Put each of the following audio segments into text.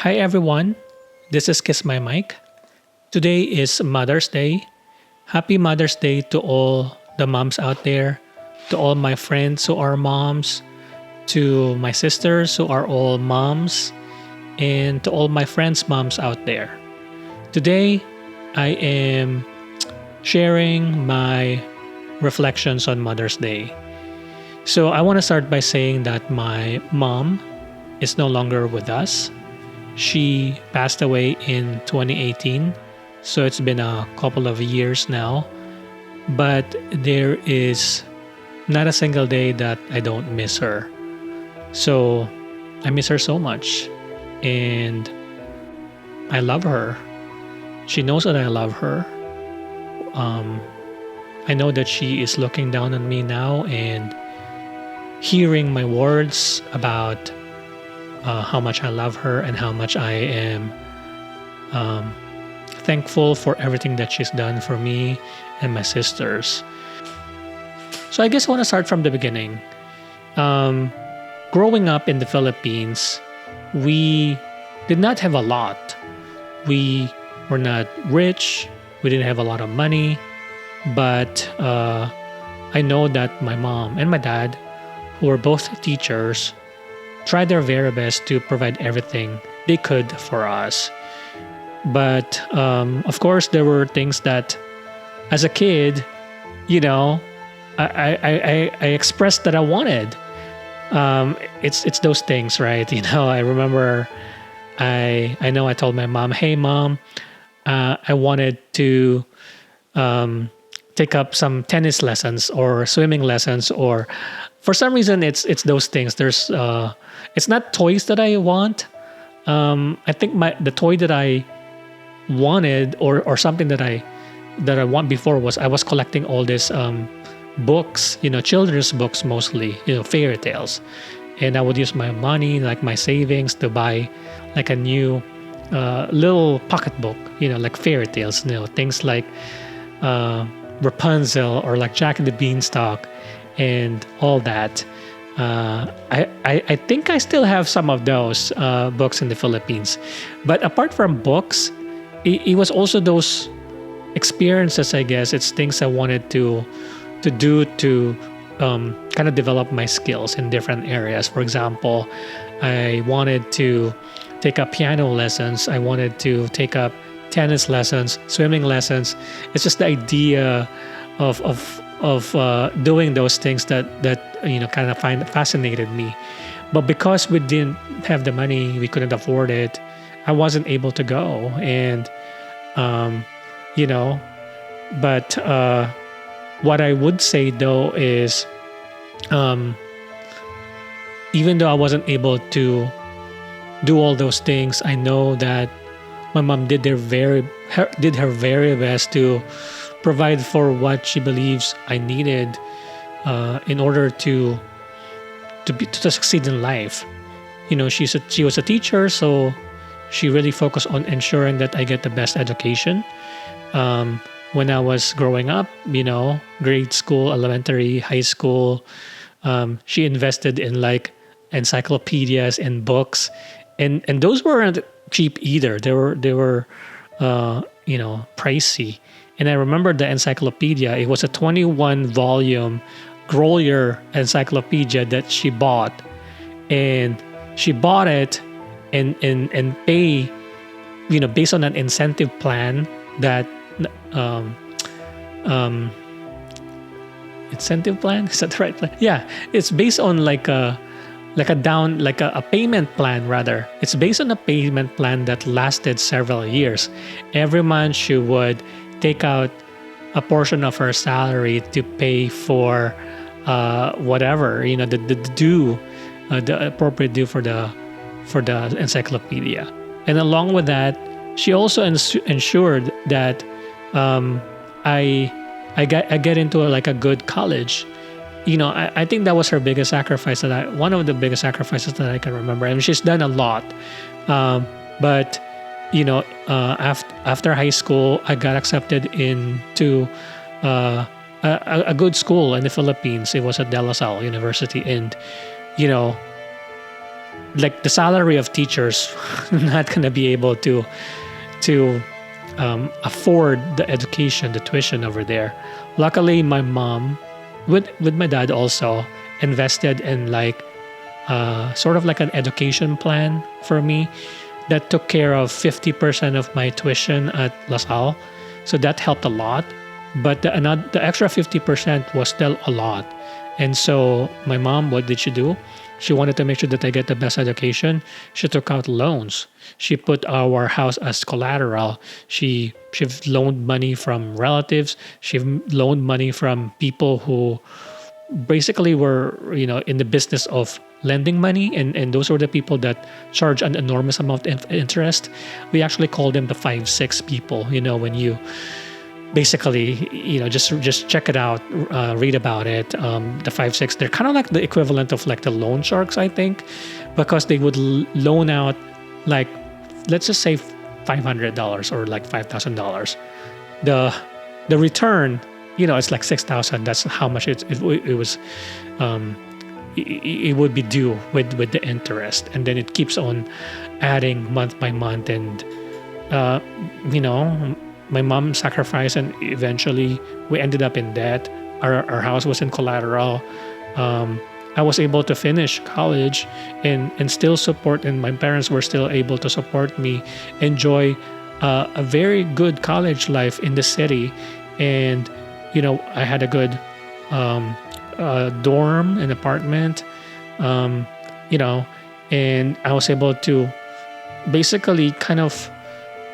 Hi everyone, this is Kiss My Mic. Today is Mother's Day. Happy Mother's Day to all the moms out there, to all my friends who are moms, to my sisters who are all moms, and to all my friends' moms out there. Today, I am sharing my reflections on Mother's Day. So, I want to start by saying that my mom is no longer with us. She passed away in 2018, so it's been a couple of years now. But there is not a single day that I don't miss her. So I miss her so much, and I love her. She knows that I love her. Um, I know that she is looking down on me now and hearing my words about how much I love her and how much I am um, thankful for everything that she's done for me and my sisters. So I guess I want to start from the beginning. Growing up in the Philippines, we did not have a lot. We were not rich. We didn't have a lot of money. But I know that my mom and my dad, who were both teachers, tried their very best to provide everything they could for us. But of course, there were things that, as a kid, you know, I expressed that I wanted. It's those things, right? You know, I remember I know I told my mom, "Hey, mom, I wanted to take up some tennis lessons or swimming lessons," or for some reason it's those things. There's it's not toys that I want. I think the toy that I wanted or something that I want before was I was collecting all these books, you know, children's books mostly, you know, fairy tales, and I would use my money, like my savings, to buy like a new little pocketbook, you know, like fairy tales, you know, things like Rapunzel or like Jack and the Beanstalk and all that. I think I still have some of those books in the Philippines. But apart from books, it was also those experiences, I guess. It's things I wanted to do to kind of develop my skills in different areas. For example, I wanted to take up piano lessons. I wanted to take up tennis lessons, swimming lessons. It's just the idea of doing those things that you know kind of fascinated me. But because we didn't have the money, we couldn't afford it. I wasn't able to go, and you know. But what I would say though is, even though I wasn't able to do all those things, I know that my mom did her very best to provide for what she believes I needed in order to succeed in life. You know, she was a teacher, so she really focused on ensuring that I get the best education. When I was growing up, you know, grade school, elementary, high school, she invested in like encyclopedias and books, and those weren't cheap either. They were you know, pricey. And I remember the encyclopedia. It was a 21 volume Grolier encyclopedia that she bought, and she bought it and pay, you know, based on an incentive plan that incentive plan, is that the right plan? Yeah, it's based on like a payment plan, rather. It's based on a payment plan that lasted several years. Every month she would take out a portion of her salary to pay for whatever, you know, the due, the appropriate due for the encyclopedia. And along with that, she also ensured that I get into like a good college. You know, I think that was her biggest sacrifice, one of the biggest sacrifices that I can remember. I mean, she's done a lot, but you know, after high school, I got accepted into a good school in the Philippines. It was at De La Salle University, and you know, like the salary of teachers not going to be able to afford the education, the tuition over there. Luckily, my mom, with my dad also, invested in like sort of like an education plan for me that took care of 50% of my tuition at LaSalle. So that helped a lot. But the extra 50% was still a lot. And so my mom, what did she do? She wanted to make sure that I get the best education. She took out loans. She put our house as collateral. She loaned money from relatives. She loaned money from people who basically were, in the business of lending money, and those were the people that charge an enormous amount of interest. We actually call them the 5-6 people. When you basically, just check it out, read about it. The 5-6, they're kind of like the equivalent of like the loan sharks, I think, because they would loan out like, let's just say $500 or like $5,000. The return, it's like 6,000. That's how much it was. It would be due with the interest, and then it keeps on adding month by month, and my mom sacrificed, and eventually we ended up in debt. Our house was in collateral. I was able to finish college and still support, and my parents were still able to support me enjoy a very good college life in the city. And I had a good dorm, an apartment, and I was able to basically kind of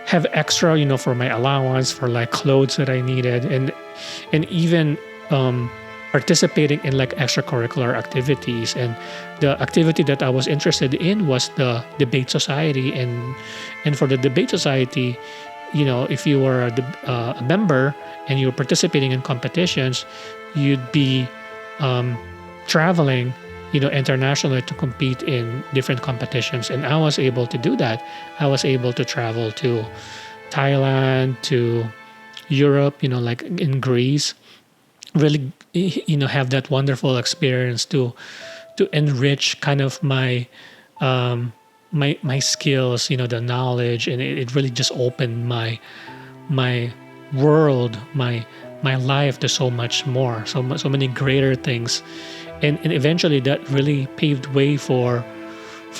have extra, for my allowance, for like clothes that I needed, and even participating in like extracurricular activities. And the activity that I was interested in was the debate society, and for the debate society, if you were a member and you were participating in competitions, you'd be traveling internationally to compete in different competitions. And I was able to do that. I was able to travel to Thailand, to Europe, like in Greece, really, have that wonderful experience to enrich kind of my my skills, the knowledge, and it really just opened my world, my life to so much more, so many greater things. And eventually that really paved way for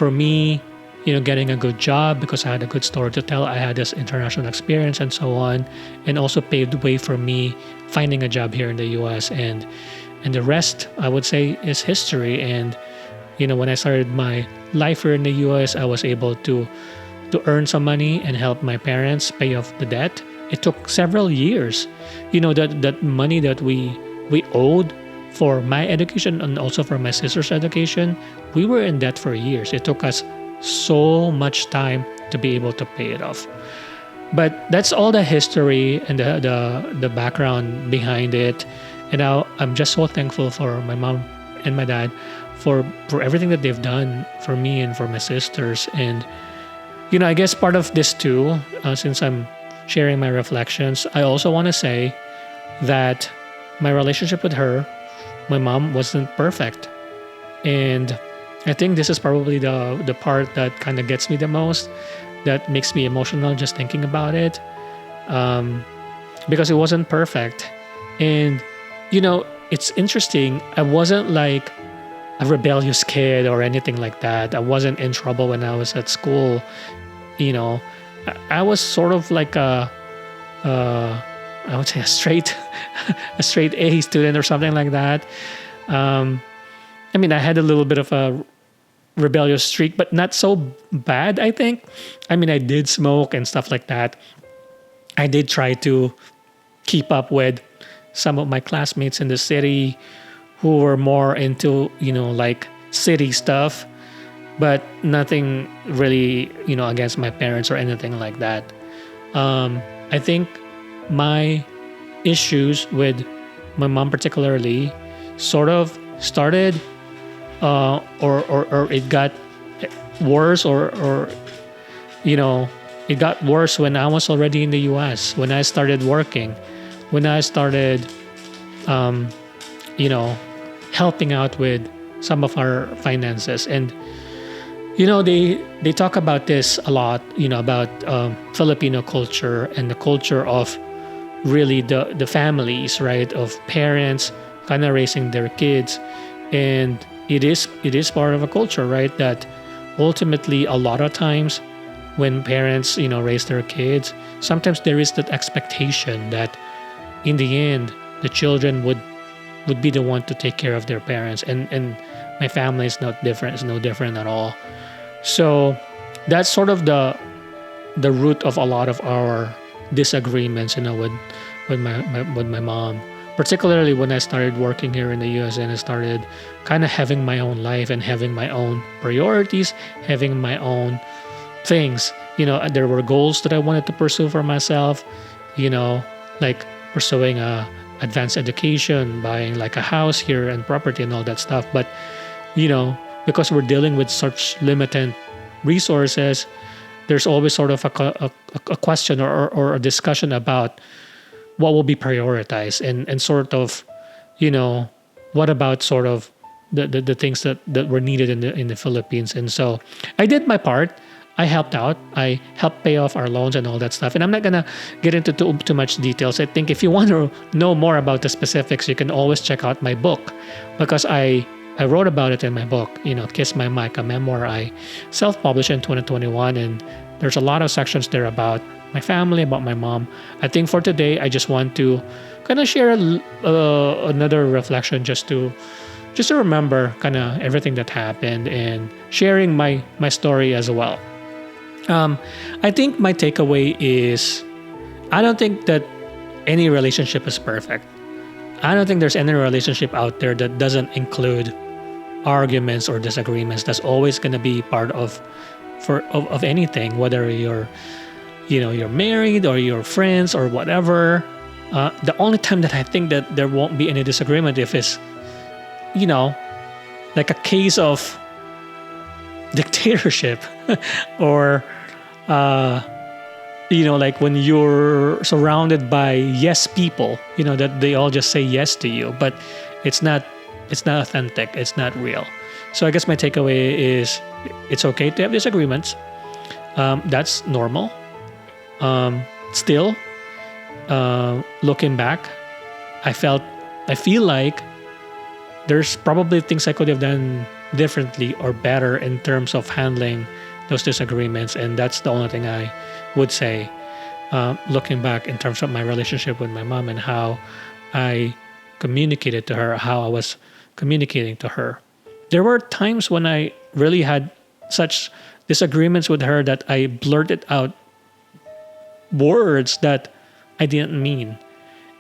me, getting a good job because I had a good story to tell. I had this international experience and so on, and also paved way for me finding a job here in the US. And the rest, I would say, is history. And when I started my life here in the US, I was able to earn some money and help my parents pay off the debt. It took several years. That money that we owed for my education and also for my sister's education, we were in debt for years. It took us so much time to be able to pay it off. But that's all the history and the background behind it. And now I'm just so thankful for my mom and my dad for everything that they've done for me and for my sisters. And I guess part of this too, since I'm sharing my reflections, I also want to say that my relationship with her, my mom, wasn't perfect. And I think this is probably the part that kind of gets me the most, that makes me emotional just thinking about it, because it wasn't perfect. And it's interesting, I wasn't like a rebellious kid or anything like that. I wasn't in trouble when I was at school. I was sort of like I would say a straight A student or something like that. I had a little bit of a rebellious streak, but not so bad, I think. I did smoke and stuff like that. I did try to keep up with some of my classmates in the city who were more into, like city stuff, but nothing really, against my parents or anything like that. I think my issues with my mom particularly sort of started or it got worse or it got worse when I was already in the US, when I started working, when I started helping out with some of our finances. And They talk about this a lot, about Filipino culture and the culture of really the families, right, of parents kind of raising their kids. And it is part of a culture, right, that ultimately a lot of times when parents raise their kids, sometimes there is that expectation that in the end the children would be the one to take care of their parents. And my family is not different, it's no different at all. So that's sort of the root of a lot of our disagreements, with my mom. Particularly when I started working here in the US and I started kind of having my own life and having my own priorities, having my own things. There were goals that I wanted to pursue for myself, like pursuing a advanced education, buying like a house here and property and all that stuff. But because we're dealing with such limited resources, there's always sort of a question or a discussion about what will be prioritized and sort of, what about sort of the things that were needed in the Philippines. And so I did my part. I helped out. I helped pay off our loans and all that stuff. And I'm not going to get into too much details. I think if you want to know more about the specifics, you can always check out my book, because I wrote about it in my book, Kiss My Mic, a memoir I self-published in 2021. And there's a lot of sections there about my family, about my mom. I think for today, I just want to kind of share another reflection just to remember kind of everything that happened and sharing my story as well. I think my takeaway is I don't think that any relationship is perfect. I don't think there's any relationship out there that doesn't include arguments or disagreements. That's always going to be part of anything, whether you're married or you're friends or whatever. The only time that I think that there won't be any disagreement if it's like a case of dictatorship or like when you're surrounded by yes people, that they all just say yes to you, but it's not authentic, it's not real. So I guess my takeaway is it's okay to have disagreements. That's normal. Still, looking back, I feel like there's probably things I could have done differently or better in terms of handling those disagreements. And that's the only thing I would say, looking back in terms of my relationship with my mom and how I communicated to her, how I was communicating to her. There were times when I really had such disagreements with her that I blurted out words that I didn't mean.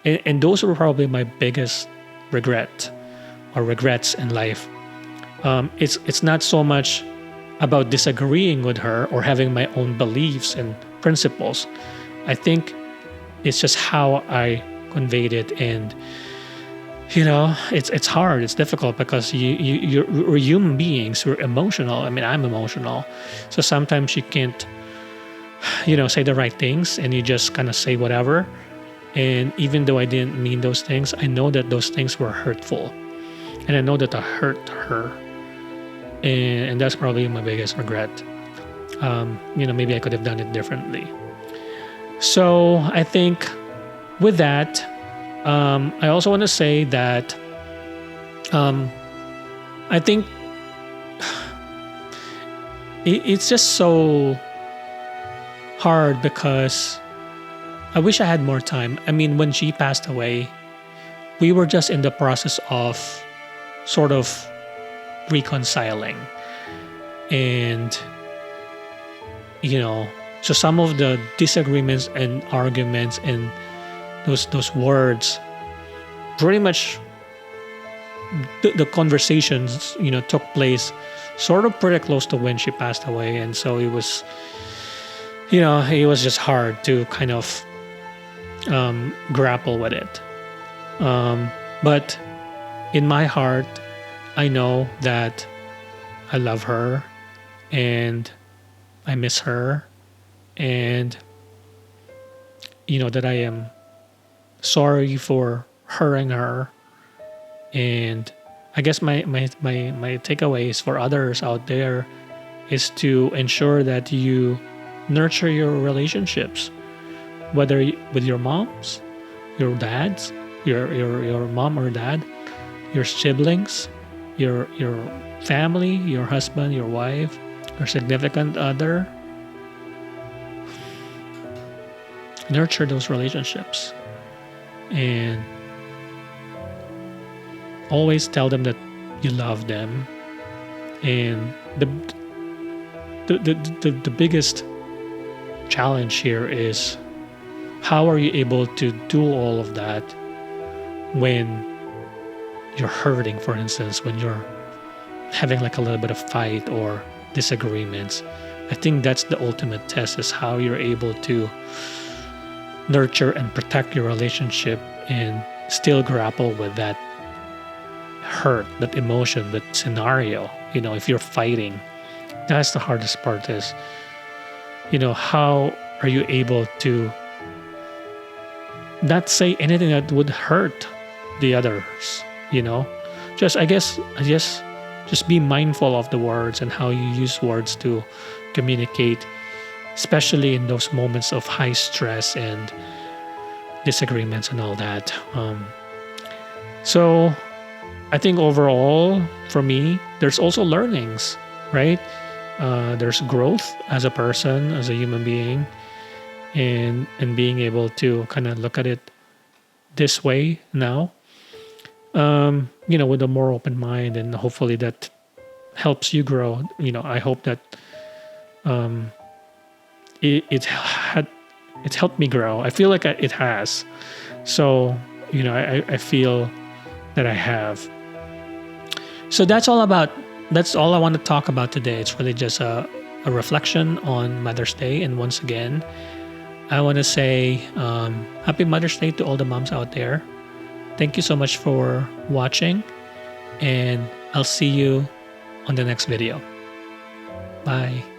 And those were probably my biggest regret or regrets in life. It's not so much about disagreeing with her or having my own beliefs and principles. I think it's just how I conveyed it. And it's hard, it's difficult, because we're human beings, we're emotional. I mean, I'm emotional, so sometimes you can't say the right things and you just kind of say whatever. And even though I didn't mean those things, I know that those things were hurtful, and I know that I hurt her, and that's probably my biggest regret. Maybe I could have done it differently. So I think with that, I also want to say that I think it's just so hard because I wish I had more time. I mean, when she passed away, we were just in the process of sort of reconciling. And, so some of the disagreements and arguments and those words, pretty much the conversations, took place sort of pretty close to when she passed away. And so it was just hard to kind of grapple with it. But in my heart, I know that I love her and I miss her, and that I am sorry for hurting her. And I guess my takeaway is for others out there, is to ensure that you nurture your relationships, whether with your moms, your dads, your mom or dad, your siblings, your family, your husband, your wife, your significant other. Nurture those relationships and always tell them that you love them. And the biggest challenge here is, how are you able to do all of that when you're hurting, for instance, when you're having like a little bit of fight or disagreements? I think that's the ultimate test, is how you're able to nurture and protect your relationship and still grapple with that hurt, that emotion, that scenario. If you're fighting, that's the hardest part, is, how are you able to not say anything that would hurt the others? I guess just be mindful of the words and how you use words to communicate, especially in those moments of high stress and disagreements and all that. So I think overall, for me, there's also learnings, right? There's growth as a person, as a human being, and being able to kind of look at it this way now, with a more open mind, and hopefully that helps you grow. I hope that it's helped me grow. I feel like it has. So, I feel that I have. So that's all I want to talk about today. It's really just a reflection on Mother's Day. And once again, I want to say Happy Mother's Day to all the moms out there. Thank you so much for watching, and I'll see you on the next video. Bye.